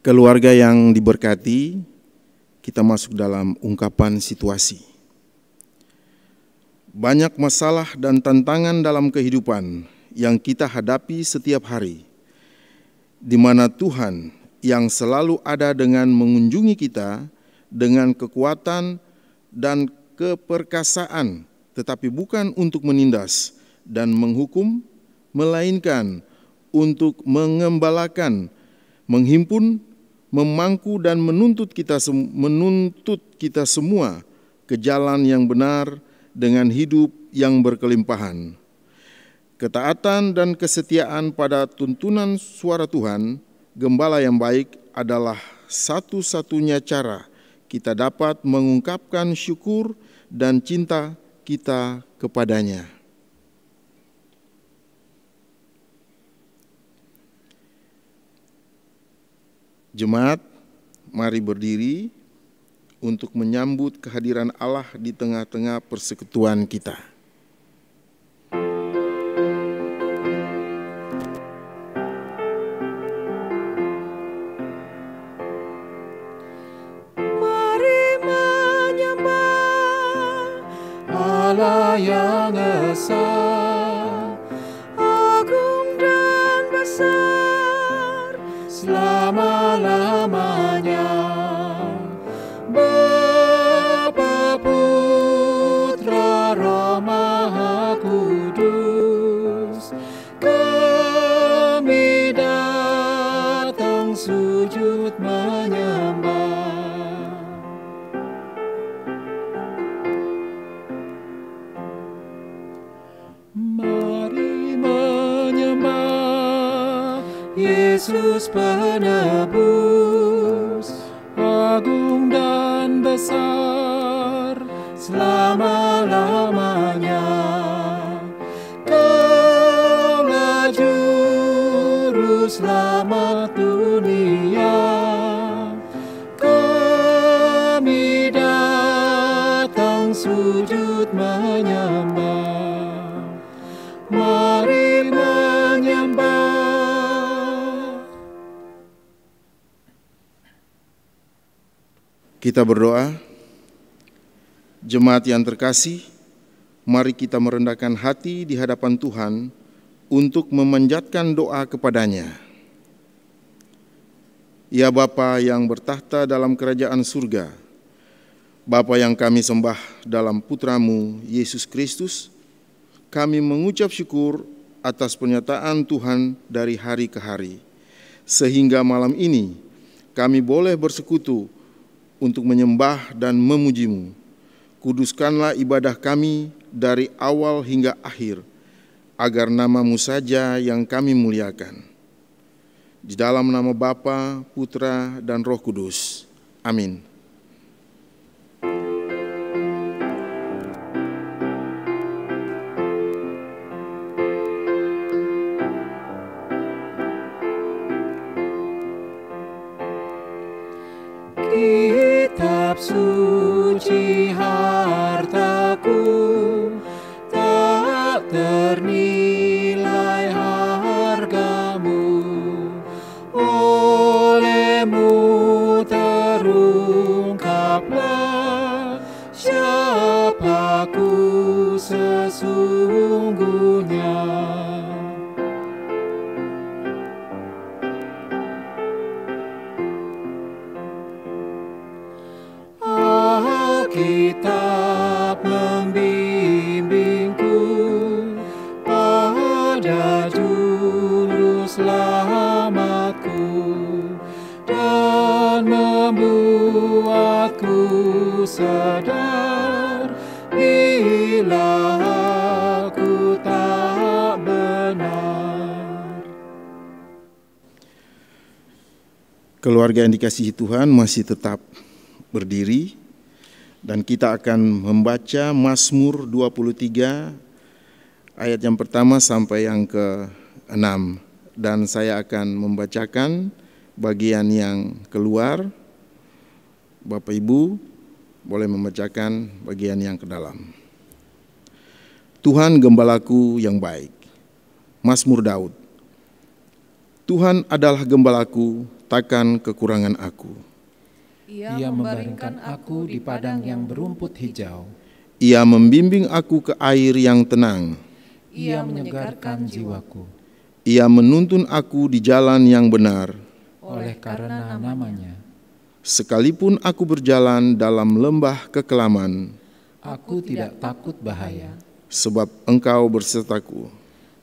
Keluarga yang diberkati, kita masuk dalam ungkapan situasi. Banyak masalah dan tantangan dalam kehidupan yang kita hadapi setiap hari, di mana Tuhan yang selalu ada dengan mengunjungi kita dengan kekuatan dan keperkasaan, tetapi bukan untuk menindas dan menghukum, melainkan untuk mengembalakan, menghimpun, memangku dan menuntut kita semua ke jalan yang benar dengan hidup yang berkelimpahan. Ketaatan dan kesetiaan pada tuntunan suara Tuhan, Gembala yang baik, adalah satu-satunya cara kita dapat mengungkapkan syukur dan cinta kita kepadanya. Jemaat, mari berdiri untuk menyambut kehadiran Allah di tengah-tengah persekutuan kita. Mari menyembah Allah yang esa, agung dan besar, selama-lamanya. Bapa, Putra, Roh Maha Kudus, kami datang sujud menyembah. Mari menyembah Yesus penebus, agung dan besar, selama-lamanya. Kaulah juru selamat dunia, kami datang sujud menyembah. Mari menyembah. Kita berdoa. Jemaat yang terkasih, mari kita merendahkan hati di hadapan Tuhan untuk memanjatkan doa kepadanya. Ya Bapa yang bertahta dalam kerajaan surga, Bapa yang kami sembah dalam Putra-Mu Yesus Kristus, kami mengucap syukur atas pernyataan Tuhan dari hari ke hari, sehingga malam ini kami boleh bersekutu untuk menyembah dan memuji-Mu. Kuduskanlah ibadah kami dari awal hingga akhir, agar nama-Mu saja yang kami muliakan. Di dalam nama Bapa, Putra, dan Roh Kudus. Amin. Kitab suci hartaku, tak ternilai hargamu. Oleh-Mu terungkaplah siapaku sesungguhnya. Alkitab membimbingku pada juru selamatku dan membuatku sadar bila aku tak benar. Keluarga yang dikasihi Tuhan masih tetap berdiri, dan kita akan membaca Mazmur 23 ayat yang pertama sampai yang ke-6, dan saya akan membacakan bagian yang keluar. Bapak Ibu boleh membacakan bagian yang ke dalam. Tuhan gembalaku yang baik. Mazmur Daud. Tuhan adalah gembalaku, meratakan kekurangan aku. Ia membaringkan aku di padang yang berumput hijau. Ia membimbing aku ke air yang tenang. Ia menyegarkan jiwaku. Ia menuntun aku di jalan yang benar. Oleh karena namanya, Sekalipun aku berjalan dalam lembah kekelaman, aku tidak takut bahaya. sebab Engkau bersertaku.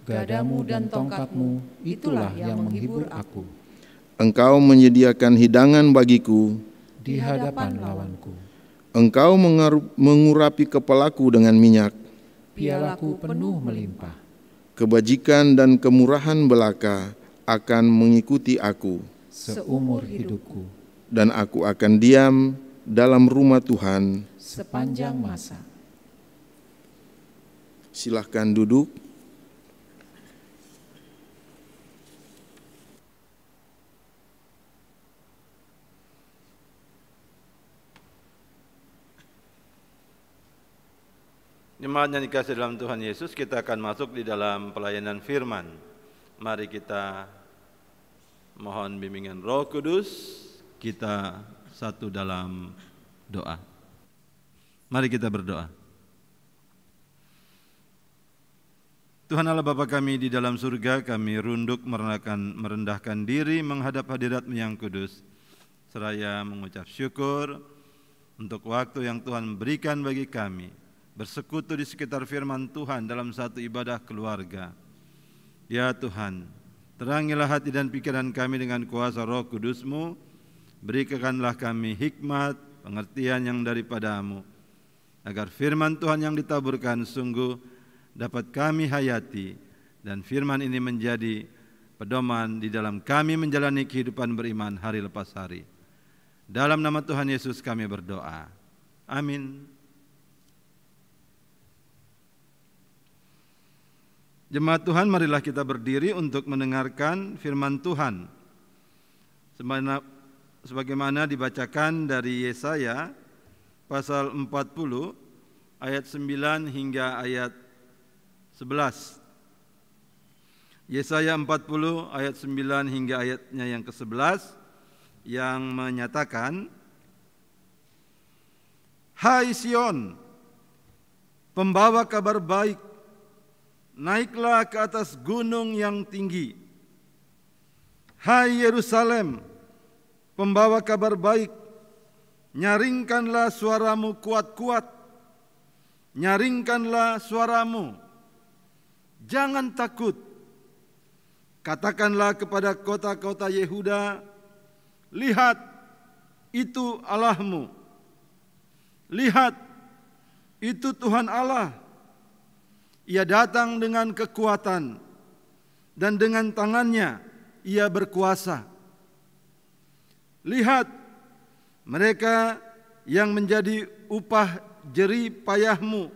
Gadamu dan tongkatmu, itulah yang menghibur aku. Engkau menyediakan hidangan bagiku. Di hadapan lawanku, Engkau mengurapi kepalaku dengan minyak. pialaku penuh melimpah. Kebajikan dan kemurahan belaka akan mengikuti aku, Seumur hidupku, dan aku akan diam dalam rumah Tuhan. sepanjang masa. Silahkan duduk. Jemaat yang dikasihi dalam Tuhan Yesus, kita akan masuk di dalam pelayanan firman. Mari kita mohon bimbingan Roh Kudus, kita satu dalam doa. Mari kita berdoa. Tuhan Allah Bapa kami di dalam surga, kami runduk merendahkan diri menghadap hadirat-Mu yang kudus, seraya mengucap syukur untuk waktu yang Tuhan berikan bagi kami, bersekutu di sekitar firman Tuhan dalam satu ibadah keluarga. Ya Tuhan, terangilah hati dan pikiran kami dengan kuasa Roh Kudus-Mu, berikanlah kami hikmat, pengertian yang daripada-Mu, agar firman Tuhan yang ditaburkan sungguh dapat kami hayati, dan firman ini menjadi pedoman di dalam kami menjalani kehidupan beriman hari lepas hari. Dalam nama Tuhan Yesus kami berdoa. Amin. Jemaat Tuhan, marilah kita berdiri untuk mendengarkan firman Tuhan. Sebagaimana dibacakan dari Yesaya pasal 40 ayat 9 hingga ayat 11. Yesaya 40 ayat 9 hingga ayatnya yang ke-11 yang menyatakan, Hai Sion, pembawa kabar baik, naiklah ke atas gunung yang tinggi. Hai Yerusalem, pembawa kabar baik, nyaringkanlah suaramu kuat-kuat. Nyaringkanlah suaramu, jangan takut. Katakanlah kepada kota-kota Yehuda, lihat, itu Allahmu. Lihat, itu Tuhan Allah. Ia datang dengan kekuatan, dan dengan tangannya Ia berkuasa. Lihat, mereka yang menjadi upah jerih payahmu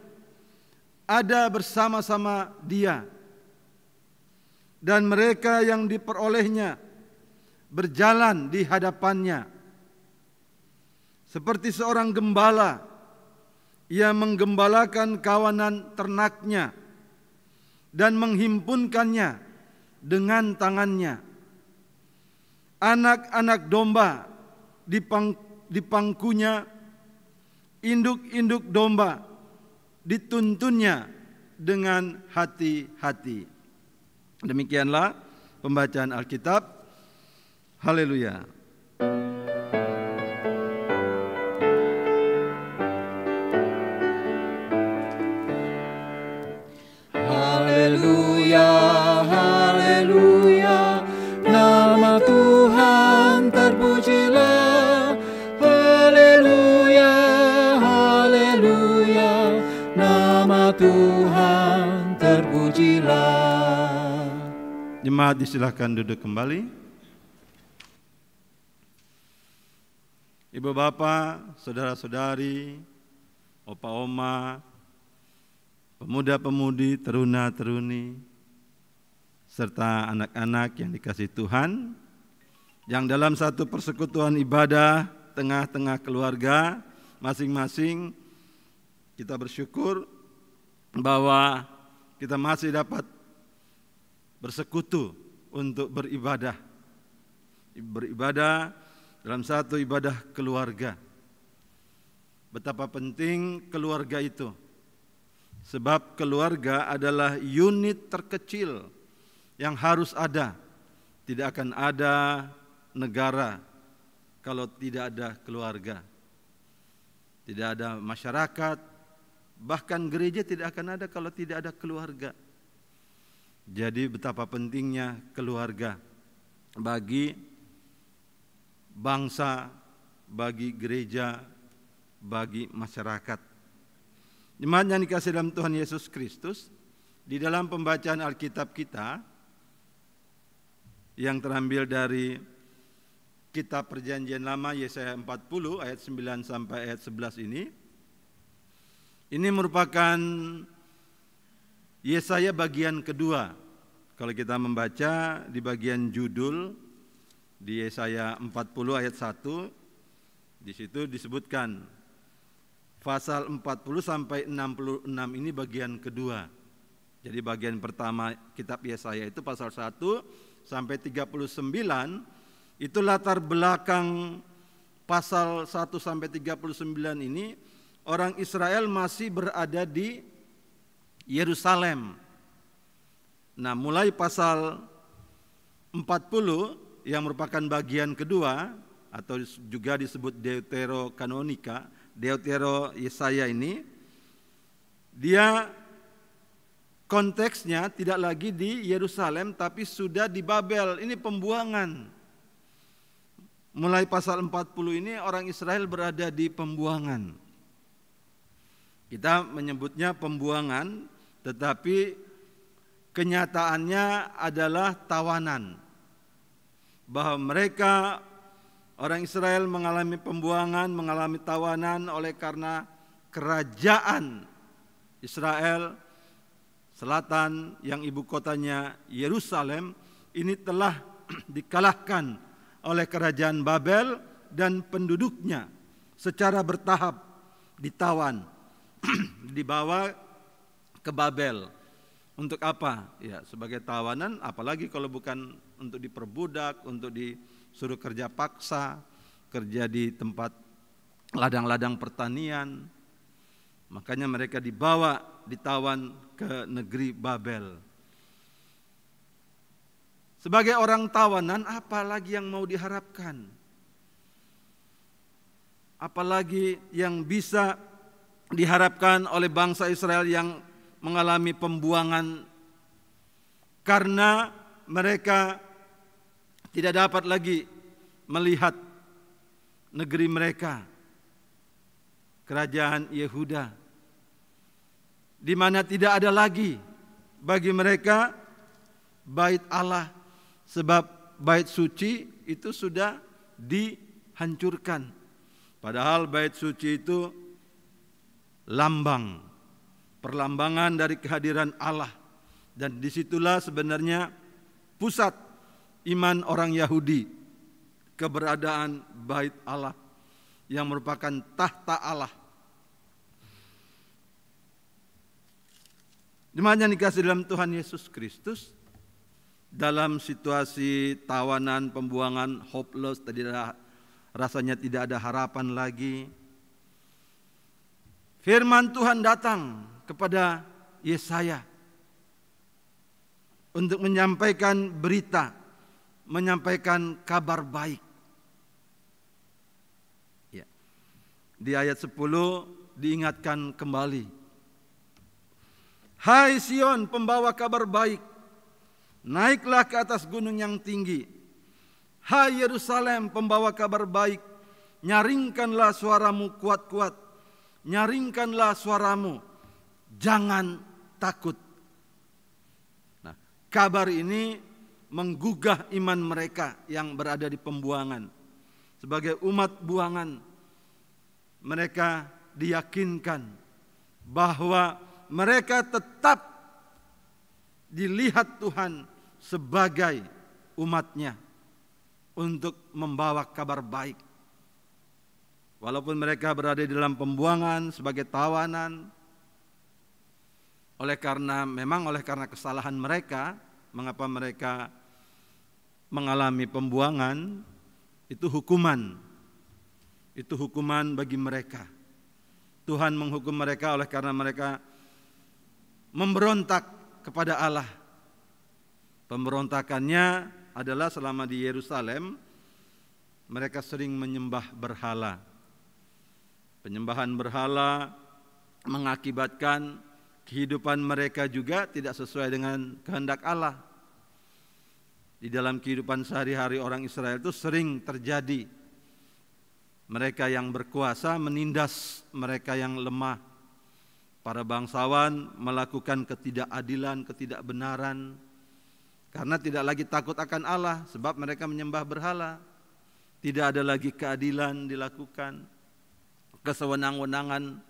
ada bersama-sama Dia, dan mereka yang diperolehnya berjalan di hadapannya. Seperti seorang gembala, Ia menggembalakan kawanan ternaknya dan menghimpunkannya dengan tangannya. Anak-anak domba di pangkunya, induk-induk domba dituntunnya dengan hati-hati. Demikianlah pembacaan Alkitab. Haleluya. Haleluya, haleluya, nama Tuhan terpujilah. Haleluya, haleluya, nama Tuhan terpujilah. Jemaat disilahkan duduk kembali. Ibu bapak, saudara-saudari, opa-oma, pemuda-pemudi, teruna-teruni, serta anak-anak yang dikasihi Tuhan, yang dalam satu persekutuan ibadah tengah-tengah keluarga masing-masing, kita bersyukur bahwa kita masih dapat bersekutu untuk beribadah beribadah dalam satu ibadah keluarga. Betapa penting keluarga itu, sebab keluarga adalah unit terkecil yang harus ada. Tidak akan ada negara kalau tidak ada keluarga. Tidak ada masyarakat, bahkan gereja tidak akan ada kalau tidak ada keluarga. Jadi betapa pentingnya keluarga bagi bangsa, bagi gereja, bagi masyarakat. Jemaat yang dikasihi dalam Tuhan Yesus Kristus, di dalam pembacaan Alkitab kita yang terambil dari Kitab Perjanjian Lama Yesaya 40 ayat 9 sampai ayat 11 ini merupakan Yesaya bagian kedua. Kalau kita membaca di bagian judul di Yesaya 40 ayat 1, di situ disebutkan pasal 40 sampai 66 ini bagian kedua. Jadi bagian pertama kitab Yesaya itu pasal 1 sampai 39, itu latar belakang pasal 1 sampai 39 ini orang Israel masih berada di Yerusalem. Nah, mulai pasal 40 yang merupakan bagian kedua atau juga disebut Deuterokanonika, Deutero Yesaya ini, dia konteksnya tidak lagi di Yerusalem tapi sudah di Babel. Ini pembuangan. Mulai pasal 40 ini orang Israel berada di pembuangan. Kita menyebutnya pembuangan, tetapi kenyataannya adalah tawanan. Bahwa mereka orang Israel mengalami pembuangan, mengalami tawanan oleh karena kerajaan Israel Selatan yang ibu kotanya Yerusalem ini telah dikalahkan oleh kerajaan Babel dan penduduknya secara bertahap ditawan, dibawa ke Babel. Untuk apa? Ya, sebagai tawanan, apalagi kalau bukan untuk diperbudak, untuk disuruh kerja paksa, kerja di tempat ladang-ladang pertanian. Makanya mereka dibawa, ditawan ke negeri Babel. Sebagai orang tawanan, apalagi yang mau diharapkan? Apalagi yang bisa diharapkan oleh bangsa Israel yang mengalami pembuangan karena mereka tidak dapat lagi melihat negeri mereka, kerajaan Yehuda, di mana tidak ada lagi bagi mereka bait Allah, sebab bait suci itu sudah dihancurkan. Padahal bait suci itu lambang, perlambangan dari kehadiran Allah, dan disitulah sebenarnya pusat iman orang Yahudi, keberadaan bait Allah yang merupakan tahta Allah. Jemaat yang dikasihi dalam Tuhan Yesus Kristus, dalam situasi tawanan, pembuangan, hopeless, rasanya tidak ada harapan lagi, firman Tuhan datang kepada Yesaya untuk menyampaikan berita, menyampaikan kabar baik. Ya. Di ayat 10 diingatkan kembali, hai Sion, pembawa kabar baik, naiklah ke atas gunung yang tinggi. Hai Yerusalem, pembawa kabar baik, nyaringkanlah suaramu kuat-kuat, nyaringkanlah suaramu, jangan takut. Nah, kabar ini menggugah iman mereka yang berada di pembuangan. Sebagai umat buangan, mereka diyakinkan bahwa mereka tetap dilihat Tuhan sebagai umatnya untuk membawa kabar baik. Walaupun mereka berada di dalam pembuangan sebagai tawanan, oleh karena kesalahan mereka, mengapa mereka mengalami pembuangan, itu hukuman. Itu hukuman bagi mereka. Tuhan menghukum mereka oleh karena mereka memberontak kepada Allah. Pemberontakannya adalah selama di Yerusalem, mereka sering menyembah berhala. Penyembahan berhala mengakibatkan kehidupan mereka juga tidak sesuai dengan kehendak Allah. Di dalam kehidupan sehari-hari orang Israel itu sering terjadi mereka yang berkuasa menindas mereka yang lemah. Para bangsawan melakukan ketidakadilan, ketidakbenaran karena tidak lagi takut akan Allah sebab mereka menyembah berhala. Tidak ada lagi keadilan dilakukan, kesewenang-wenangan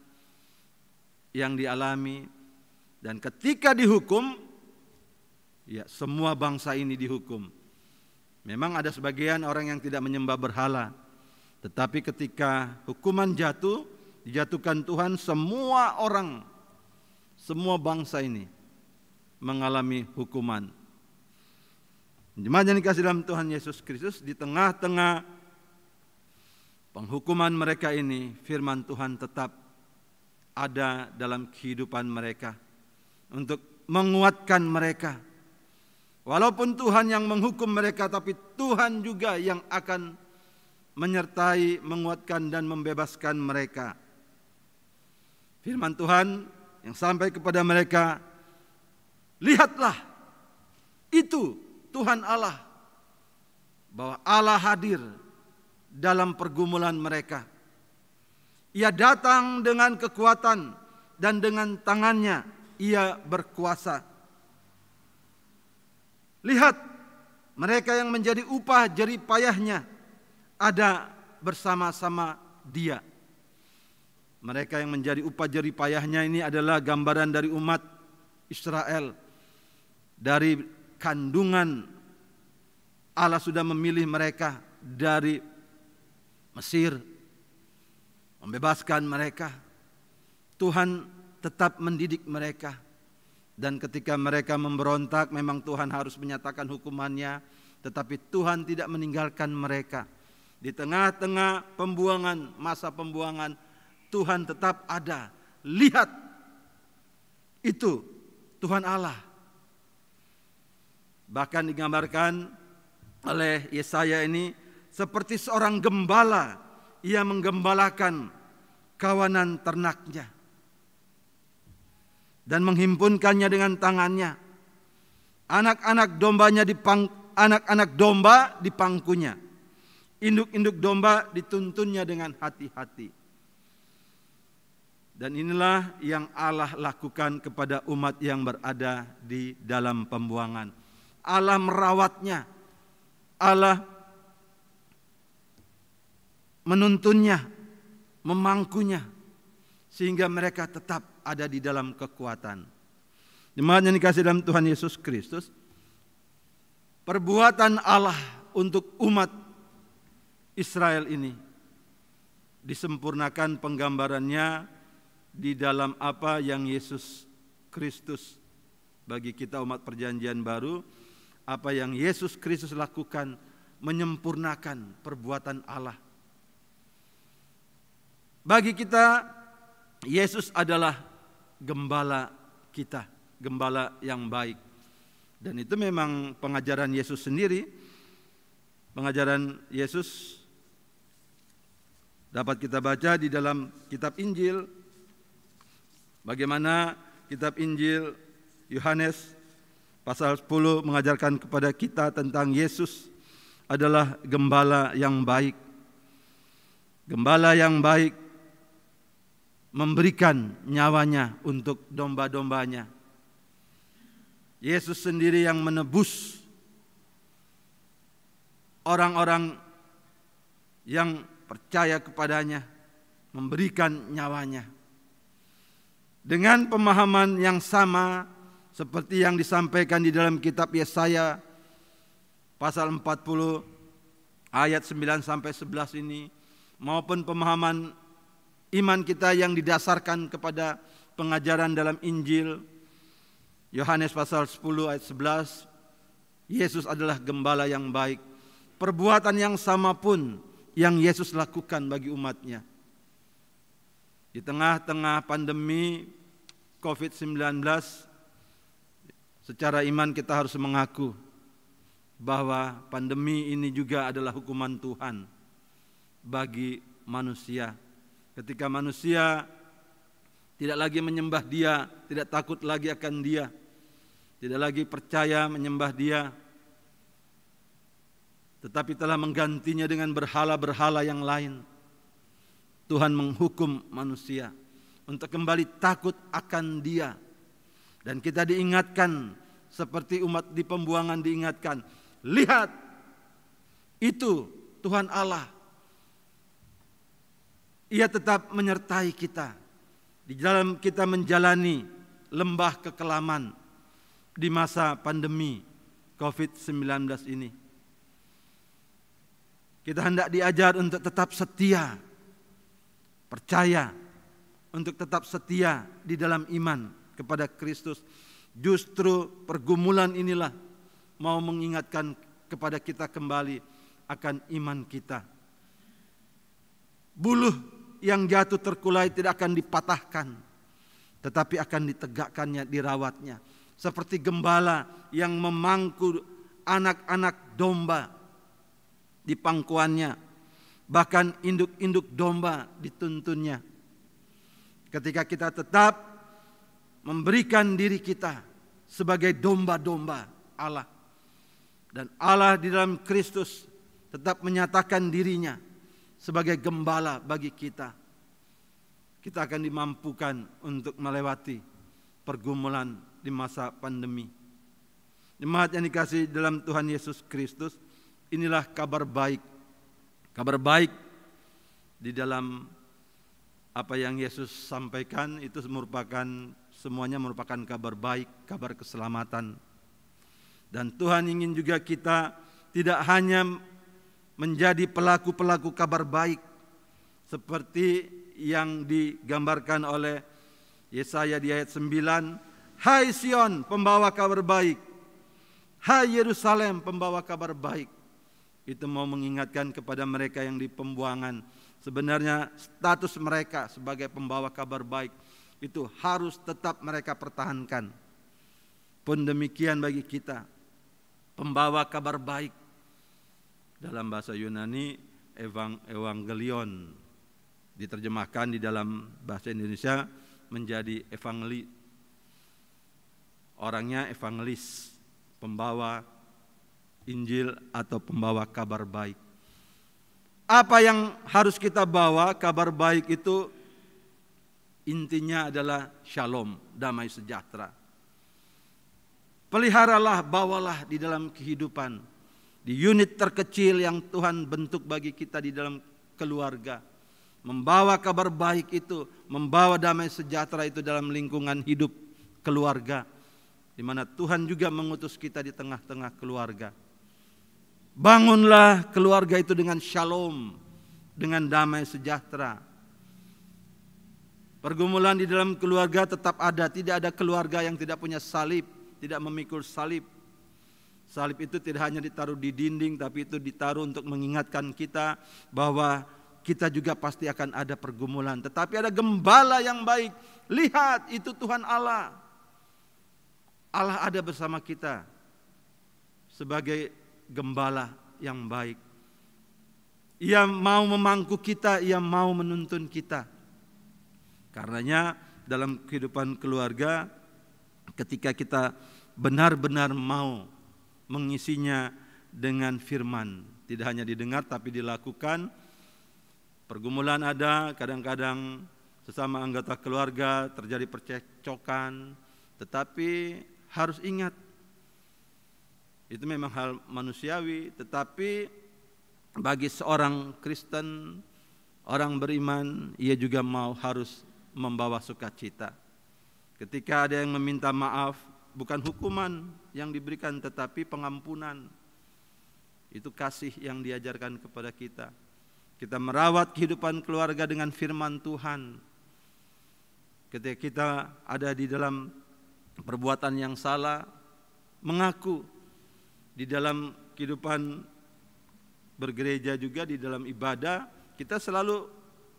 yang dialami. Dan ketika dihukum, ya semua bangsa ini dihukum. Memang ada sebagian orang yang tidak menyembah berhala, tetapi ketika hukuman jatuh, dijatuhkan Tuhan, semua orang, semua bangsa ini mengalami hukuman. Jemaat yang dikasihi dalam Tuhan Yesus Kristus, di tengah-tengah penghukuman mereka ini, firman Tuhan tetap ada dalam kehidupan mereka untuk menguatkan mereka. Walaupun Tuhan yang menghukum mereka, tapi Tuhan juga yang akan menyertai, menguatkan dan membebaskan mereka. Firman Tuhan yang sampai kepada mereka, lihatlah, itu Tuhan Allah, bahwa Allah hadir dalam pergumulan mereka. Ia datang dengan kekuatan dan dengan tangannya Ia berkuasa. Lihat, mereka yang menjadi upah jerih payahnya ada bersama-sama Dia. Mereka yang menjadi upah jerih payahnya ini adalah gambaran dari umat Israel. Dari kandungan Allah sudah memilih mereka dari Mesir, membebaskan mereka. Tuhan tetap mendidik mereka. Dan ketika mereka memberontak, memang Tuhan harus menyatakan hukumannya, tetapi Tuhan tidak meninggalkan mereka. Di tengah-tengah pembuangan, masa pembuangan, Tuhan tetap ada. Lihat, itu Tuhan Allah. Bahkan digambarkan oleh Yesaya ini seperti seorang gembala, ia menggembalakan kawanan ternaknya dan menghimpunkannya dengan tangannya. Anak-anak domba di pangkunya, induk-induk domba dituntunnya dengan hati-hati. Dan inilah yang Allah lakukan kepada umat yang berada di dalam pembuangan. Allah merawatnya, Allah menuntunnya, memangkunya, sehingga mereka tetap ada di dalam kekuatan. Jemaat yang dikasihi dalam Tuhan Yesus Kristus, perbuatan Allah untuk umat Israel ini disempurnakan penggambarannya di dalam apa yang Yesus Kristus bagi kita umat perjanjian baru, apa yang Yesus Kristus lakukan menyempurnakan perbuatan Allah. Bagi kita, Yesus adalah gembala kita, gembala yang baik. Dan itu memang pengajaran Yesus sendiri. Pengajaran Yesus dapat kita baca di dalam kitab Injil. Bagaimana kitab Injil Yohanes pasal 10 mengajarkan kepada kita tentang Yesus adalah gembala yang baik. Gembala yang baik memberikan nyawanya untuk domba-dombanya. Yesus sendiri yang menebus orang-orang yang percaya kepadanya, memberikan nyawanya. Dengan pemahaman yang sama seperti yang disampaikan di dalam kitab Yesaya pasal 40 ayat 9 sampai 11 ini, maupun pemahaman iman kita yang didasarkan kepada pengajaran dalam Injil Yohanes pasal 10 ayat 11, Yesus adalah gembala yang baik. Perbuatan yang sama pun yang Yesus lakukan bagi umatnya. Di tengah-tengah pandemi COVID-19, secara iman kita harus mengaku bahwa pandemi ini juga adalah hukuman Tuhan bagi manusia. Ketika manusia tidak lagi menyembah Dia, tidak takut lagi akan Dia, tidak lagi percaya menyembah Dia, tetapi telah menggantinya dengan berhala-berhala yang lain. Tuhan menghukum manusia untuk kembali takut akan Dia. Dan kita diingatkan seperti umat di pembuangan diingatkan, lihat, itu Tuhan Allah. Ia tetap menyertai kita di dalam kita menjalani lembah kekelaman di masa pandemi COVID-19 ini. Kita hendak diajar untuk tetap setia, percaya, untuk tetap setia di dalam iman kepada Kristus. Justru pergumulan inilah mau mengingatkan kepada kita kembali akan iman kita. Buluh yang jatuh terkulai tidak akan dipatahkan, tetapi akan ditegakkannya, dirawatnya. Seperti gembala yang memangku anak-anak domba di pangkuannya, bahkan induk-induk domba dituntunnya. Ketika kita tetap memberikan diri kita sebagai domba-domba Allah, dan Allah di dalam Kristus tetap menyatakan dirinya sebagai gembala bagi kita, kita akan dimampukan untuk melewati pergumulan di masa pandemi. Jemaat yang dikasihi dalam Tuhan Yesus Kristus, inilah kabar baik. Kabar baik di dalam apa yang Yesus sampaikan itu semuanya merupakan kabar baik, kabar keselamatan. Dan Tuhan ingin juga kita tidak hanya menjadi pelaku-pelaku kabar baik seperti yang digambarkan oleh Yesaya di ayat 9, hai Sion, pembawa kabar baik, hai Yerusalem, pembawa kabar baik. Itu mau mengingatkan kepada mereka yang di pembuangan, sebenarnya status mereka sebagai pembawa kabar baik itu harus tetap mereka pertahankan. Pun demikian bagi kita, pembawa kabar baik. Dalam bahasa Yunani evangelion, diterjemahkan di dalam bahasa Indonesia menjadi evangeli. Orangnya evangelis, pembawa Injil atau pembawa kabar baik. Apa yang harus kita bawa? Kabar baik itu intinya adalah shalom, damai sejahtera. Peliharalah, bawalah di dalam kehidupan, di unit terkecil yang Tuhan bentuk bagi kita di dalam keluarga. Membawa kabar baik itu, membawa damai sejahtera itu dalam lingkungan hidup keluarga, di mana Tuhan juga mengutus kita di tengah-tengah keluarga. Bangunlah keluarga itu dengan shalom, dengan damai sejahtera. Pergumulan di dalam keluarga tetap ada, tidak ada keluarga yang tidak punya salib, tidak memikul salib. Salib itu tidak hanya ditaruh di dinding, tapi itu ditaruh untuk mengingatkan kita bahwa kita juga pasti akan ada pergumulan. Tetapi ada gembala yang baik. Lihat, itu Tuhan Allah. Allah ada bersama kita sebagai gembala yang baik. Ia mau memangku kita, ia mau menuntun kita. Karenanya dalam kehidupan keluarga, ketika kita benar-benar mau mengisinya dengan firman, tidak hanya didengar tapi dilakukan. Pergumulan ada, kadang-kadang sesama anggota keluarga terjadi percekcokan, tetapi harus ingat, itu memang hal manusiawi, tetapi bagi seorang Kristen, orang beriman, ia juga harus membawa sukacita. Ketika ada yang meminta maaf, bukan hukuman yang diberikan, tetapi pengampunan. Itu kasih yang diajarkan kepada kita. Kita merawat kehidupan keluarga dengan firman Tuhan. Ketika kita ada di dalam perbuatan yang salah, mengaku di dalam kehidupan bergereja juga, di dalam ibadah, kita selalu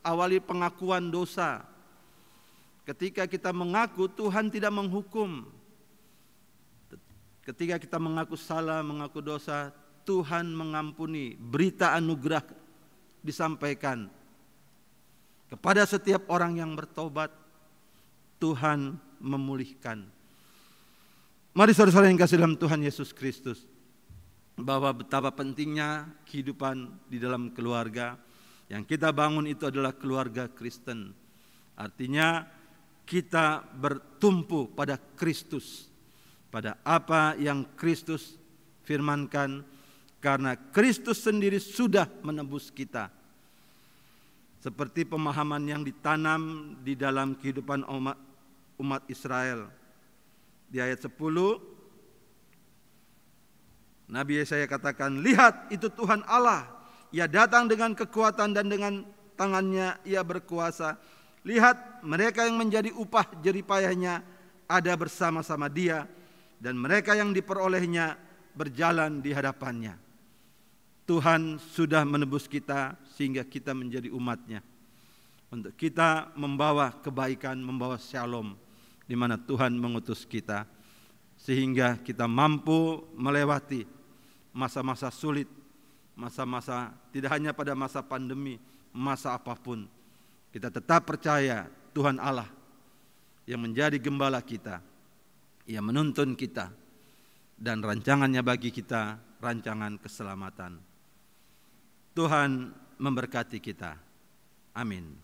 awali pengakuan dosa. Ketika kita mengaku, Tuhan tidak menghukum. Ketika kita mengaku salah, mengaku dosa, Tuhan mengampuni. Berita anugerah disampaikan kepada setiap orang yang bertobat. Tuhan memulihkan. Mari saudara-saudara yang kasih dalam Tuhan Yesus Kristus, bahwa betapa pentingnya kehidupan di dalam keluarga. Yang kita bangun itu adalah keluarga Kristen. Artinya kita bertumpu pada Kristus, pada apa yang Kristus firmankan, karena Kristus sendiri sudah menebus kita. Seperti pemahaman yang ditanam di dalam kehidupan umat Israel. Di ayat 10, Nabi Yesaya katakan, lihat itu Tuhan Allah, Ia datang dengan kekuatan dan dengan tangannya Ia berkuasa. Lihat mereka yang menjadi upah jeripayahnya ada bersama-sama Dia, dan mereka yang diperolehnya berjalan di hadapannya. Tuhan sudah menebus kita sehingga kita menjadi umatnya. Untuk kita membawa kebaikan, membawa shalom di mana Tuhan mengutus kita. Sehingga kita mampu melewati masa-masa sulit, masa-masa tidak hanya pada masa pandemi, masa apapun. Kita tetap percaya Tuhan Allah yang menjadi gembala kita. Ia menuntun kita dan rancangannya bagi kita rancangan keselamatan. Tuhan memberkati kita. Amin.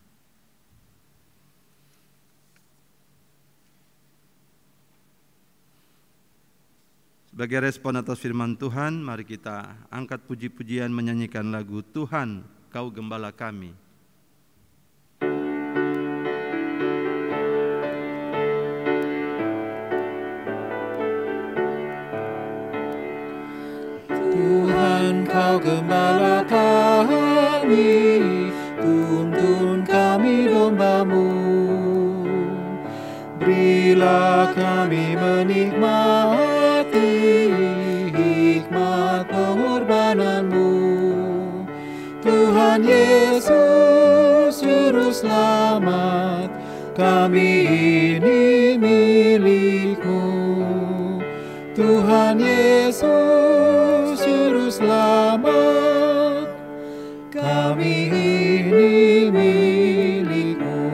Sebagai respon atas firman Tuhan, mari kita angkat puji-pujian menyanyikan lagu Tuhan, Kau Gembala Kami. Tuhan, Kau Gembala kami, tuntun kami domba-Mu. Berilah kami menikmati hikmat pengorbanan-Mu. Tuhan Yesus, Juru Selamat, kami ini milik-Mu. Tuhan Yesus, Juru Selamat, kami ini milik-Mu.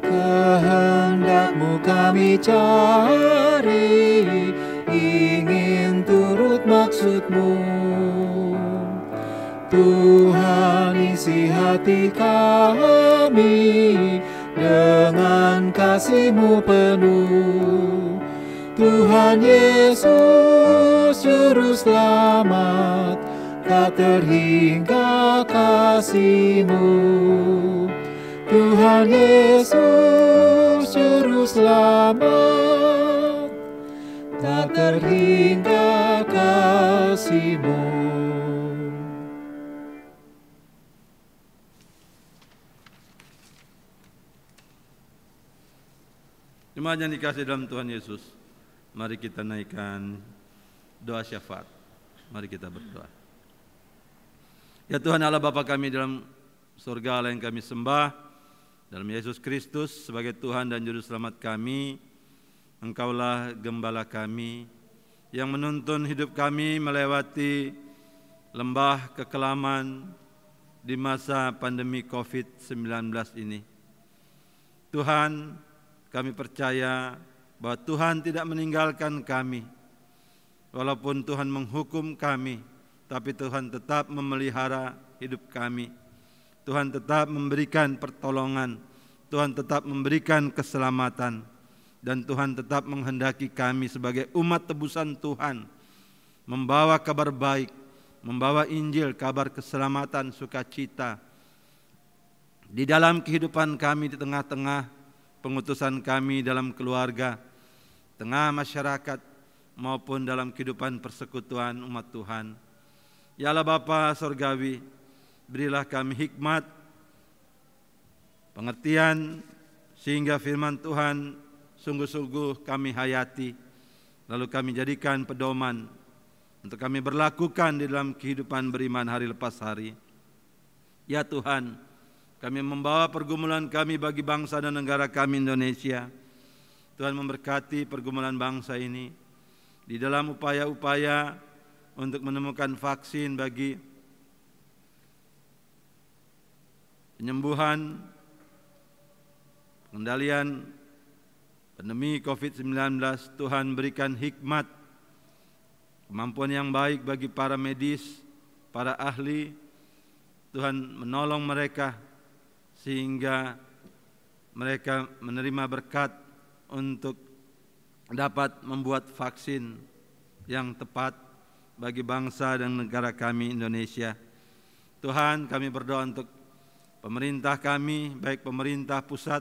Kehendak-Mu kami cari, ingin turut maksud-Mu. Tuhan, isi hati kami dengan kasih-Mu penuh. Tuhan Yesus, Juru Selamat, tak terhingga kasih-Mu. Tuhan Yesus, Juru Selamat, tak terhingga kasih-Mu. Jemaat yang dikasihi dalam Tuhan Yesus, mari kita naikkan doa syafaat. Mari kita berdoa. Ya Tuhan Allah Bapa kami dalam surga, Allah yang kami sembah, dalam Yesus Kristus sebagai Tuhan dan Juru Selamat kami, Engkaulah gembala kami yang menuntun hidup kami melewati lembah kekelaman di masa pandemi COVID-19 ini. Tuhan, kami percaya bahwa Tuhan tidak meninggalkan kami. Walaupun Tuhan menghukum kami, tapi Tuhan tetap memelihara hidup kami. Tuhan tetap memberikan pertolongan, Tuhan tetap memberikan keselamatan, dan Tuhan tetap menghendaki kami sebagai umat tebusan Tuhan membawa kabar baik, membawa Injil, kabar keselamatan, sukacita di dalam kehidupan kami, di tengah-tengah pengutusan kami dalam keluarga, tengah masyarakat, maupun dalam kehidupan persekutuan umat Tuhan. Ya Allah Bapa Sorgawi, berilah kami hikmat, pengertian, sehingga firman Tuhan sungguh-sungguh kami hayati, lalu kami jadikan pedoman untuk kami berlakukan di dalam kehidupan beriman hari lepas hari. Ya Tuhan, kami membawa pergumulan kami bagi bangsa dan negara kami Indonesia. Tuhan memberkati pergumulan bangsa ini di dalam upaya-upaya untuk menemukan vaksin bagi penyembuhan, pengendalian pandemi COVID-19. Tuhan berikan hikmat, kemampuan yang baik bagi para medis, para ahli. Tuhan menolong mereka sehingga mereka menerima berkat untuk dapat membuat vaksin yang tepat bagi bangsa dan negara kami Indonesia. Tuhan, kami berdoa untuk pemerintah kami, baik pemerintah pusat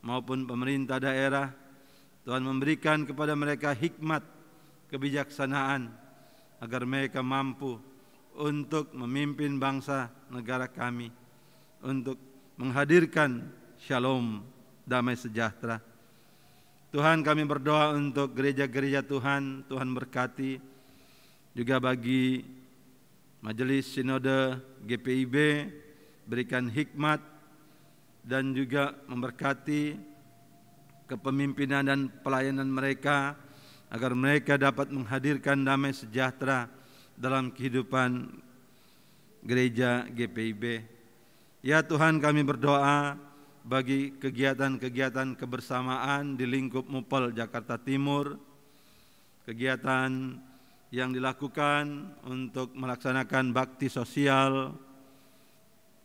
maupun pemerintah daerah. Tuhan memberikan kepada mereka hikmat, kebijaksanaan, agar mereka mampu untuk memimpin bangsa negara kami, untuk menghadirkan shalom, damai sejahtera. Tuhan, kami berdoa untuk gereja-gereja Tuhan, Tuhan berkati juga bagi Majelis Sinode GPIB, berikan hikmat dan juga memberkati kepemimpinan dan pelayanan mereka, agar mereka dapat menghadirkan damai sejahtera dalam kehidupan gereja GPIB. Ya Tuhan, kami berdoa bagi kegiatan-kegiatan kebersamaan di lingkup MUPEL Jakarta Timur, kegiatan yang dilakukan untuk melaksanakan bakti sosial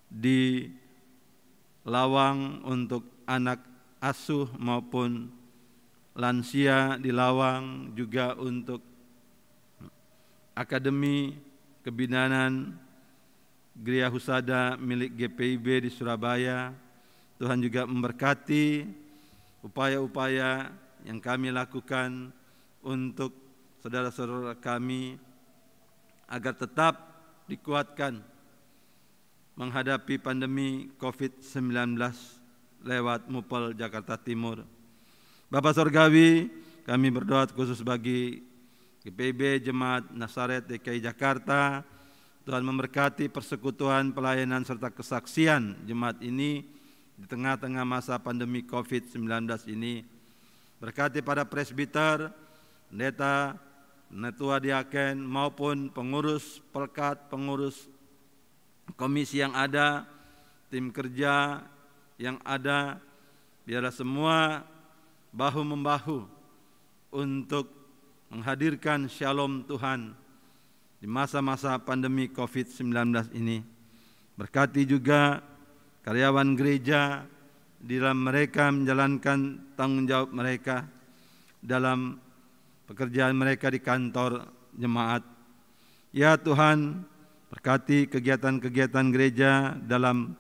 di Lawang untuk anak asuh maupun lansia di Lawang, juga untuk Akademi Kebidanan Gria Husada milik GPIB di Surabaya. Tuhan juga memberkati upaya-upaya yang kami lakukan untuk saudara-saudara kami agar tetap dikuatkan menghadapi pandemi COVID-19 lewat MUPEL Jakarta Timur. Bapak Surgawi, kami berdoa khusus bagi GPIB Jemaat Nazaret DKI Jakarta. Tuhan memberkati persekutuan, pelayanan serta kesaksian jemaat ini di tengah-tengah masa pandemi COVID-19 ini. Berkati para presbiter, pendeta, penatua diaken maupun pengurus pelkat, pengurus komisi yang ada, tim kerja yang ada, biarlah semua bahu-membahu untuk menghadirkan shalom Tuhan di masa-masa pandemi COVID-19 ini. Berkati juga karyawan gereja di dalam mereka menjalankan tanggung jawab mereka dalam pekerjaan mereka di kantor jemaat. Ya Tuhan, berkati kegiatan-kegiatan gereja dalam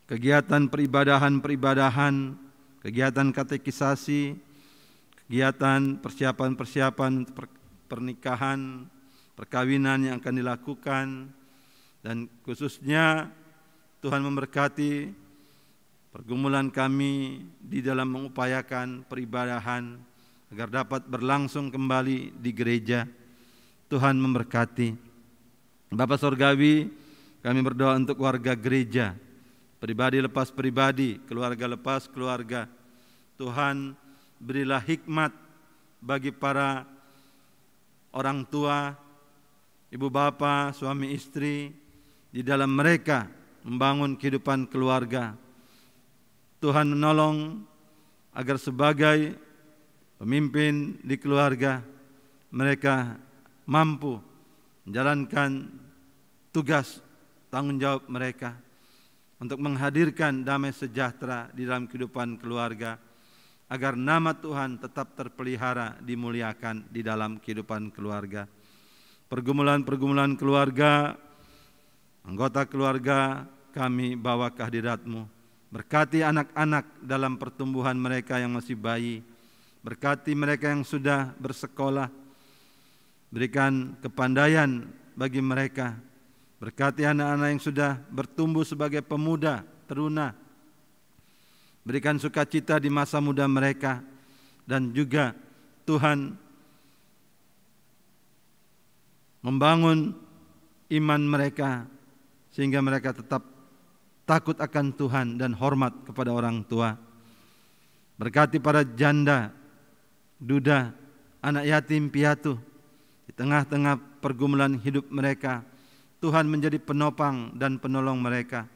kegiatan peribadahan, kegiatan katekisasi, kegiatan persiapan-persiapan pernikahan, perkawinan yang akan dilakukan, dan khususnya Tuhan memberkati pergumulan kami di dalam mengupayakan peribadahan agar dapat berlangsung kembali di gereja. Tuhan memberkati. Bapak Surgawi, kami berdoa untuk warga gereja, pribadi lepas pribadi, keluarga lepas keluarga. Tuhan, berilah hikmat bagi para orang tua, ibu bapa, suami istri, di dalam mereka membangun kehidupan keluarga. Tuhan menolong agar sebagai pemimpin di keluarga mereka mampu menjalankan tugas tanggung jawab mereka untuk menghadirkan damai sejahtera di dalam kehidupan keluarga, agar nama Tuhan tetap terpelihara, dimuliakan di dalam kehidupan keluarga. Pergumulan-pergumulan keluarga, anggota keluarga kami bawa ke hadirat-Mu. Berkati anak-anak dalam pertumbuhan mereka yang masih bayi. Berkati mereka yang sudah bersekolah. Berikan kepandaian bagi mereka. Berkati anak-anak yang sudah bertumbuh sebagai pemuda, teruna. berikan sukacita di masa muda mereka, dan juga Tuhan membangun iman mereka sehingga mereka tetap takut akan Tuhan dan hormat kepada orang tua. Berkati para janda, duda, anak yatim piatu di tengah-tengah pergumulan hidup mereka. Tuhan menjadi penopang dan penolong mereka.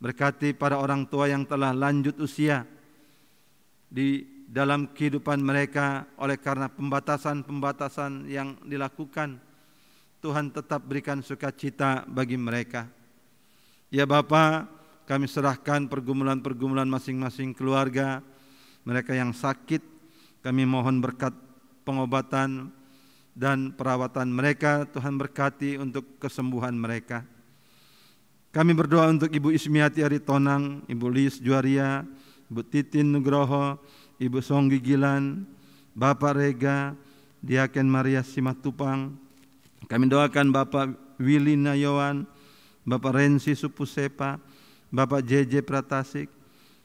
Berkati para orang tua yang telah lanjut usia di dalam kehidupan mereka oleh karena pembatasan-pembatasan yang dilakukan. Tuhan tetap berikan sukacita bagi mereka. Ya Bapa, kami serahkan pergumulan-pergumulan masing-masing keluarga, mereka yang sakit, kami mohon berkat pengobatan dan perawatan mereka. Tuhan berkati untuk kesembuhan mereka. Kami berdoa untuk Ibu Ismiati Aritonang, Ibu Lis Juaria, Ibu Titin Nugroho, Ibu Songgi Gilan, Bapak Rega, Diaken Maria Simatupang. Kami doakan Bapak Willy Nayawan, Bapak Rensi Supusepa, Bapak JJ Pratasik,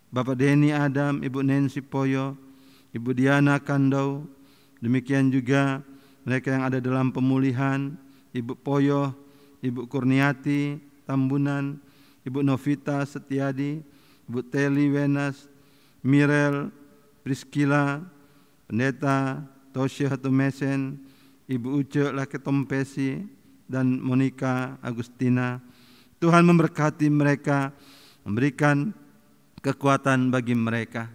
Bapak Denny Adam, Ibu Nancy Poyo, Ibu Diana Kandau. Demikian juga mereka yang ada dalam pemulihan, Ibu Poyo, Ibu Kurniati Tambunan, Ibu Novita Setiadi, Ibu Teli Wenas, Mirel, Priscila, Pendeta Tosya Hatumesen, Ibu Uce Laketompesi, dan Monica Agustina. Tuhan memberkati mereka, memberikan kekuatan bagi mereka.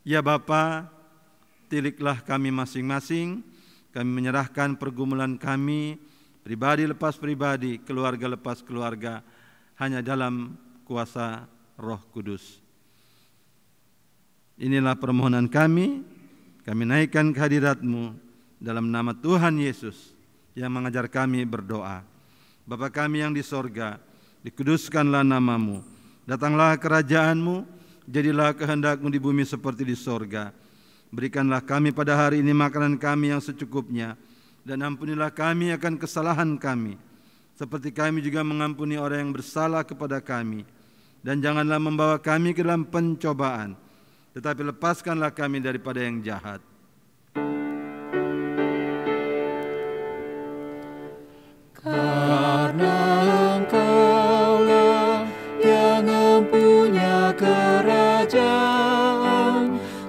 Ya Bapa, tiliklah kami masing-masing, kami menyerahkan pergumulan kami, pribadi lepas pribadi, keluarga lepas keluarga, hanya dalam kuasa Roh Kudus. Inilah permohonan kami naikkan ke hadirat-Mu dalam nama Tuhan Yesus yang mengajar kami berdoa. Bapa kami yang di sorga, dikuduskanlah nama-Mu, datanglah kerajaan-Mu, jadilah kehendak-Mu di bumi seperti di sorga. Berikanlah kami pada hari ini makanan kami yang secukupnya, dan ampunilah kami akan kesalahan kami, seperti kami juga mengampuni orang yang bersalah kepada kami. Dan janganlah membawa kami ke dalam pencobaan, tetapi lepaskanlah kami daripada yang jahat. Karena Engkaulah yang mempunyai kerajaan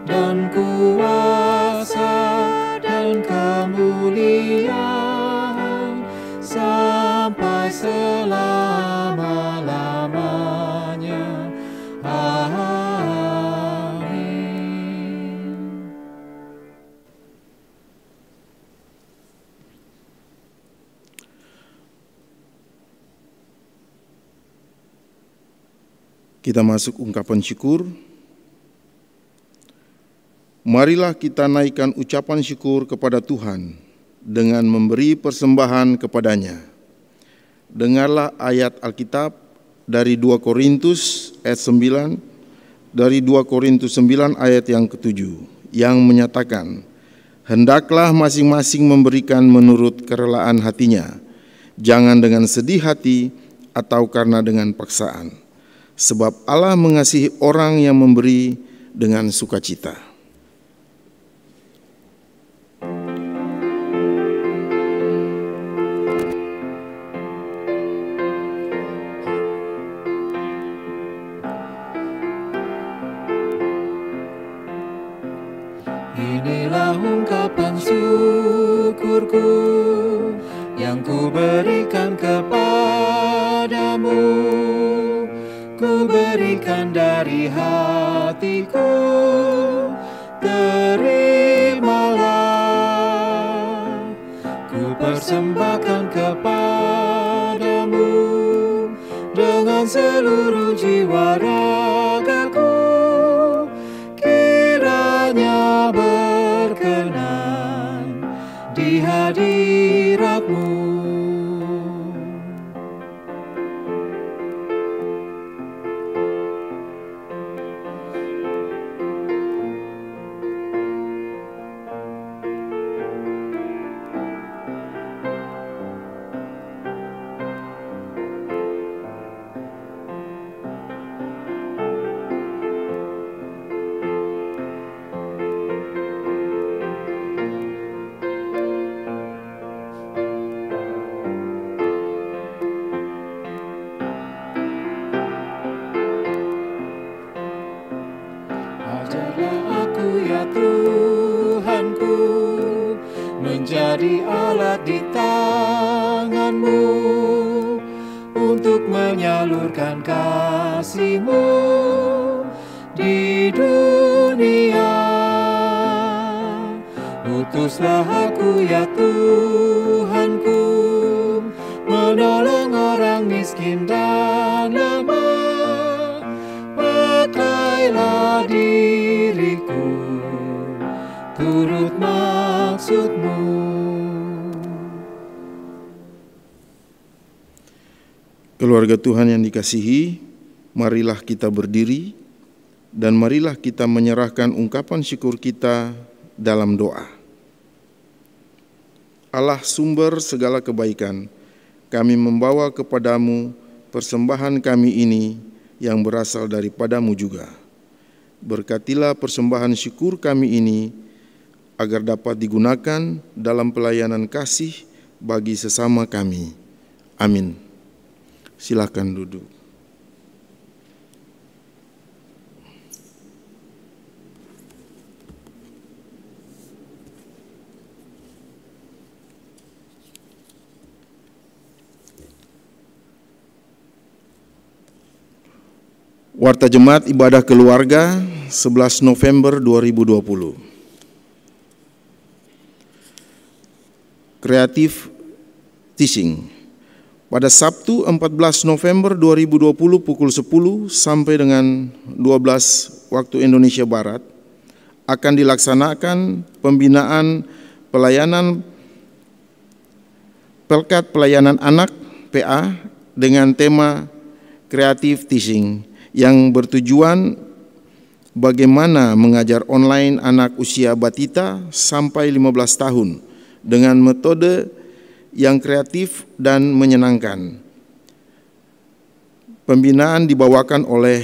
dan kuasa dan kemuliaan sampai selama-lamanya. Amin. Kita masuk ungkapan syukur. Marilah kita naikkan ucapan syukur kepada Tuhan dengan memberi persembahan kepadanya. Dengarlah ayat Alkitab dari 2 Korintus ayat 9, dari 2 Korintus 9 ayat yang ke-7, yang menyatakan, hendaklah masing-masing memberikan menurut kerelaan hatinya, jangan dengan sedih hati atau karena dengan paksaan. Sebab Allah mengasihi orang yang memberi dengan sukacita. Inilah ungkapan syukurku yang ku berikan kepadamu. Ku berikan dari hatiku, terimalah. Ku persembahkan kepadamu dengan seluruh jiwa ragaku. Kiranya berkenan di hadirat-Mu. menjadi alat di tangan-Mu untuk menyalurkan kasih-Mu di dunia. Utuslah aku ya Tuhanku, menolong orang miskin dan lemah. Pakailah diriku turut maksud-Mu. Keluarga Tuhan yang dikasihi, marilah kita berdiri dan marilah kita menyerahkan ungkapan syukur kita dalam doa. Allah sumber segala kebaikan, kami membawa kepadamu persembahan kami ini yang berasal daripada-Mu juga. Berkatilah persembahan syukur kami ini agar dapat digunakan dalam pelayanan kasih bagi sesama kami. Amin. Silakan duduk. Warta Jemaat Ibadah Keluarga 11 November 2020. Creative Teaching. Pada Sabtu 14 November 2020 pukul 10 sampai dengan 12 waktu Indonesia Barat akan dilaksanakan pembinaan pelayanan Pelkat Pelayanan Anak PA dengan tema Creative Teaching yang bertujuan bagaimana mengajar online anak usia batita sampai 15 tahun dengan metode yang kreatif dan menyenangkan. Pembinaan dibawakan oleh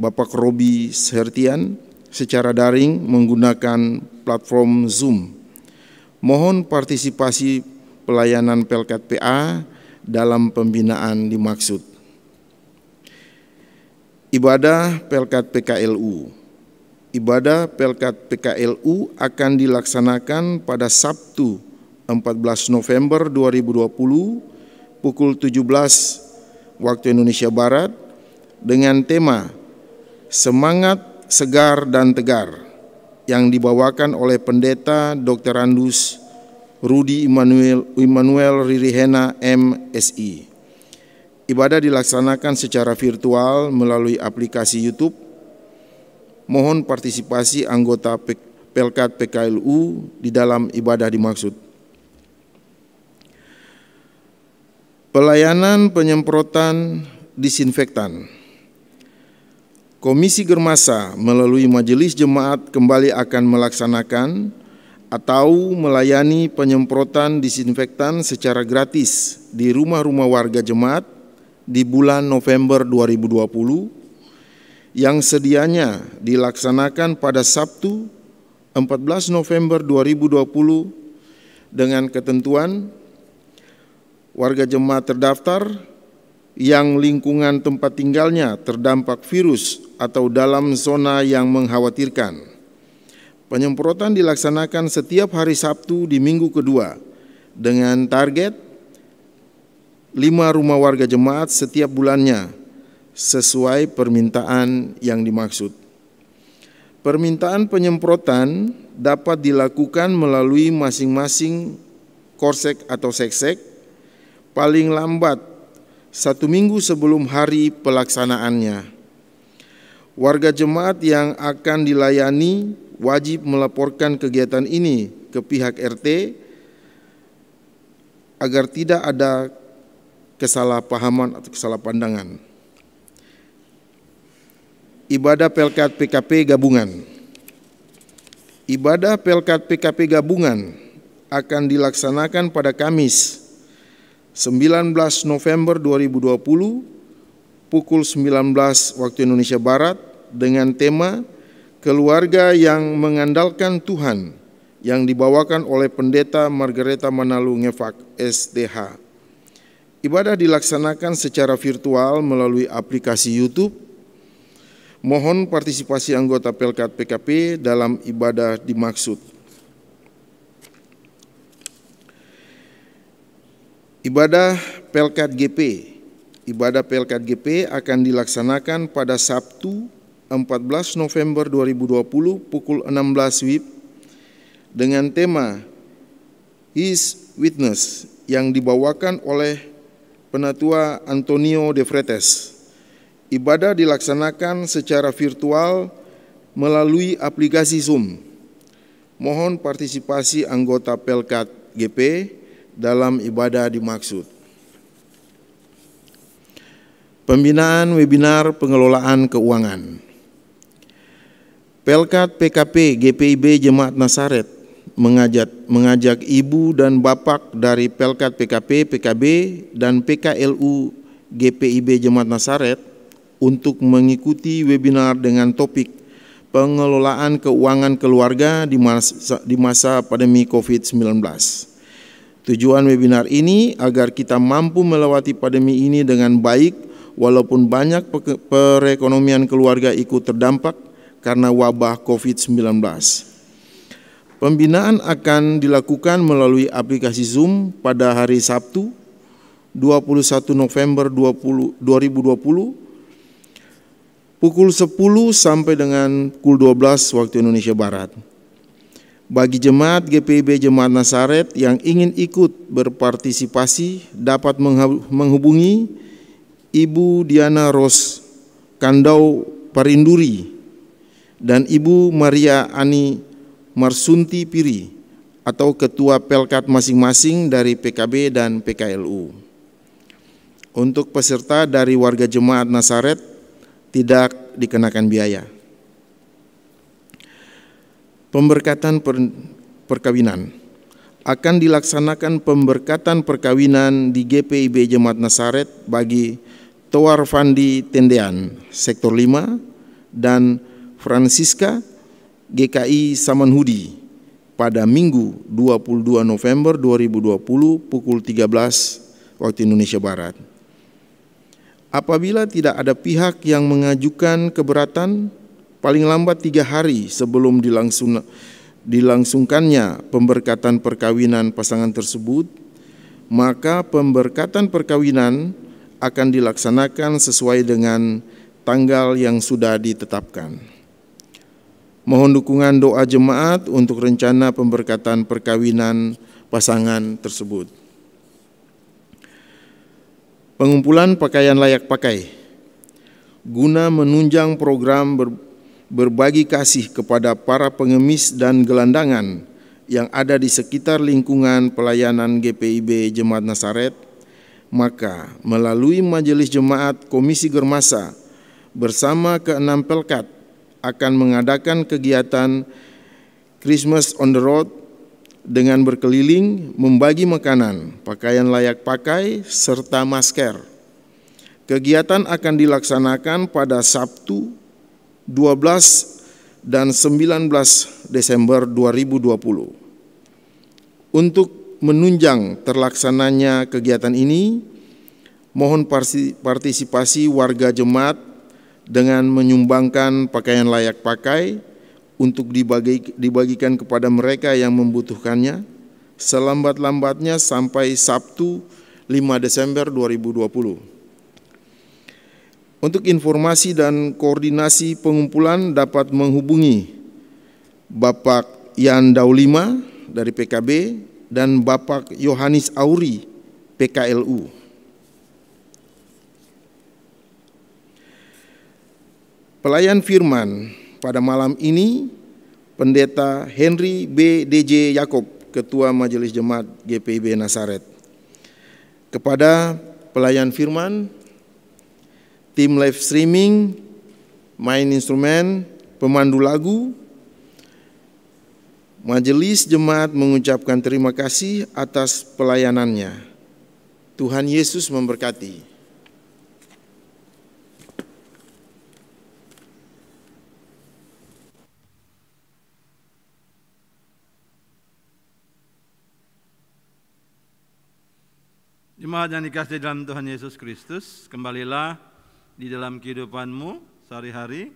Bapak Robi Sertian secara daring menggunakan platform Zoom. Mohon partisipasi pelayanan Pelkat PA dalam pembinaan dimaksud. Ibadah Pelkat PKLU. Ibadah Pelkat PKLU akan dilaksanakan pada Sabtu 14 November 2020 pukul 17 waktu Indonesia Barat dengan tema Semangat Segar dan Tegar yang dibawakan oleh Pendeta Dr. Randus Rudi Immanuel Ririhena MSI. Ibadah dilaksanakan secara virtual melalui aplikasi YouTube. Mohon partisipasi anggota Pelkat PKLU di dalam ibadah dimaksud. Pelayanan penyemprotan disinfektan. Komisi Germasa melalui Majelis Jemaat kembali akan melaksanakan atau melayani penyemprotan disinfektan secara gratis di rumah-rumah warga jemaat di bulan November 2020 yang sedianya dilaksanakan pada Sabtu 14 November 2020 dengan ketentuan warga jemaat terdaftar yang lingkungan tempat tinggalnya terdampak virus atau dalam zona yang mengkhawatirkan. Penyemprotan dilaksanakan setiap hari Sabtu di minggu kedua dengan target 5 rumah warga jemaat setiap bulannya sesuai permintaan yang dimaksud. Permintaan penyemprotan dapat dilakukan melalui masing-masing korsek atau seksek paling lambat 1 minggu sebelum hari pelaksanaannya. Warga jemaat yang akan dilayani wajib melaporkan kegiatan ini ke pihak RT agar tidak ada kesalahpahaman atau kesalahpandangan. Ibadah Pelkat PKP Gabungan. Ibadah Pelkat PKP Gabungan akan dilaksanakan pada Kamis 19 November 2020 pukul 19 waktu Indonesia Barat dengan tema Keluarga yang Mengandalkan Tuhan yang dibawakan oleh Pendeta Margareta Manalu Ngefak SDH. Ibadah dilaksanakan secara virtual melalui aplikasi YouTube. Mohon partisipasi anggota Pelkat PKP dalam ibadah dimaksud. Ibadah Pelkat GP. Ibadah Pelkat GP akan dilaksanakan pada Sabtu 14 November 2020 pukul 16 WIB dengan tema His Witness yang dibawakan oleh Penatua Antonio de Freitas. Ibadah dilaksanakan secara virtual melalui aplikasi Zoom. Mohon partisipasi anggota Pelkat GP dalam ibadah dimaksud. Pembinaan webinar pengelolaan keuangan. Pelkat PKP GPIB Jemaat Nasaret mengajak ibu dan bapak dari Pelkat PKP, PKB, dan PKLU GPIB Jemaat Nasaret untuk mengikuti webinar dengan topik pengelolaan keuangan keluarga di masa pandemi COVID-19. Tujuan webinar ini agar kita mampu melewati pandemi ini dengan baik walaupun banyak perekonomian keluarga ikut terdampak karena wabah COVID-19. Pembinaan akan dilakukan melalui aplikasi Zoom pada hari Sabtu 21 November 2020 pukul 10 sampai dengan pukul 12 waktu Indonesia Barat. Bagi jemaat GPIB Jemaat Nasaret yang ingin ikut berpartisipasi dapat menghubungi Ibu Diana Ros Kandau Parinduri dan Ibu Maria Ani Marsunti Piri atau ketua Pelkat masing-masing dari PKB dan PKLU. Untuk peserta dari warga Jemaat Nasaret tidak dikenakan biaya. Pemberkatan perkawinan. Akan dilaksanakan pemberkatan perkawinan di GPIB Jemaat Nasaret bagi Toar Fandi Tendean, Sektor 5, dan Francisca GKI Samanhudi pada Minggu 22 November 2020 pukul 13 waktu Indonesia Barat. Apabila tidak ada pihak yang mengajukan keberatan, paling lambat 3 hari sebelum dilangsungkannya pemberkatan perkawinan pasangan tersebut, maka pemberkatan perkawinan akan dilaksanakan sesuai dengan tanggal yang sudah ditetapkan. Mohon dukungan doa jemaat untuk rencana pemberkatan perkawinan pasangan tersebut. Pengumpulan pakaian layak pakai guna menunjang program berbagi kasih kepada para pengemis dan gelandangan yang ada di sekitar lingkungan pelayanan GPIB Jemaat Nasaret, maka melalui Majelis Jemaat Komisi Germasa bersama ke-6 Pelkat akan mengadakan kegiatan Christmas on the Road dengan berkeliling membagi makanan, pakaian layak pakai, serta masker. Kegiatan akan dilaksanakan pada Sabtu 12 dan 19 Desember 2020. Untuk menunjang terlaksananya kegiatan ini, mohon partisipasi warga jemaat dengan menyumbangkan pakaian layak pakai untuk dibagikan kepada mereka yang membutuhkannya selambat-lambatnya sampai Sabtu 5 Desember 2020. Untuk informasi dan koordinasi pengumpulan dapat menghubungi Bapak Yan Daulima dari PKB dan Bapak Yohanes Auri PKLU. Pelayan firman pada malam ini, Pendeta Henry B. DJ Yakob, Ketua Majelis Jemaat GPIB Nasaret. Kepada pelayan firman, tim live streaming, main instrumen, pemandu lagu, Majelis Jemaat mengucapkan terima kasih atas pelayanannya. Tuhan Yesus memberkati. Jemaat yang dikasihi dalam Tuhan Yesus Kristus, kembalilah di dalam kehidupanmu sehari-hari,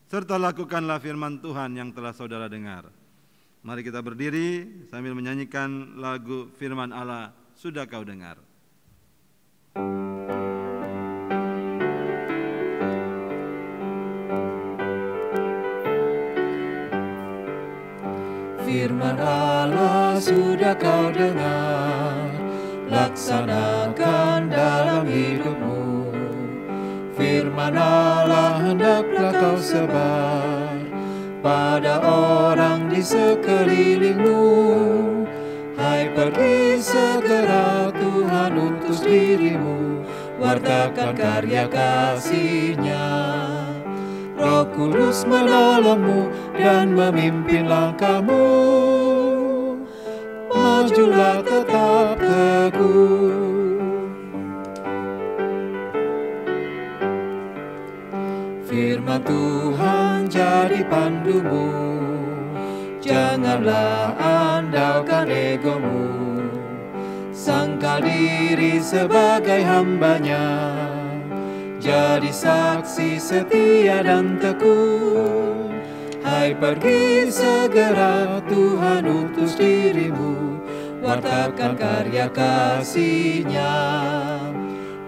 serta lakukanlah firman Tuhan yang telah saudara dengar. Mari kita berdiri sambil menyanyikan lagu firman Allah, sudah kau dengar. Firman Allah sudah kau dengar, laksanakan dalam hidupmu. Firman Allah hendaklah kau sebar pada orang di sekelilingmu. Hai, pergi segera, Tuhan utus dirimu, wartakan karya kasih-Nya. Roh Kudus menolongmu dan memimpin langkahmu. Majulah tetap teguh. Firman Tuhan jadi pandumu, janganlah andalkan egomu. Sangkal diri sebagai hambanya, jadi saksi setia dan tekun. Hai, pergi segera, Tuhan utus dirimu, wartakan karya kasih-Nya.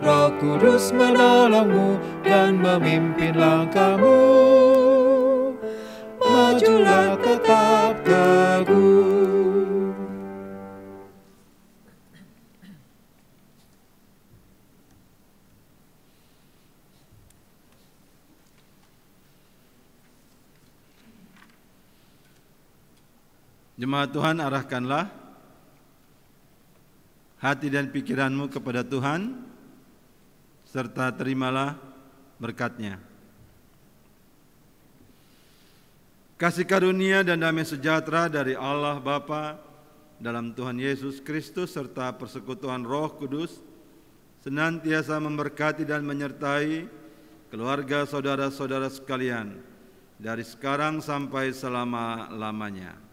Roh Kudus menolongmu dan memimpin langkahmu. Majulah tetap teguh. Jemaat Tuhan, arahkanlah hati dan pikiranmu kepada Tuhan, serta terimalah berkat-Nya. Kasih karunia dan damai sejahtera dari Allah Bapa dalam Tuhan Yesus Kristus serta persekutuan Roh Kudus senantiasa memberkati dan menyertai keluarga saudara-saudara sekalian dari sekarang sampai selama-lamanya.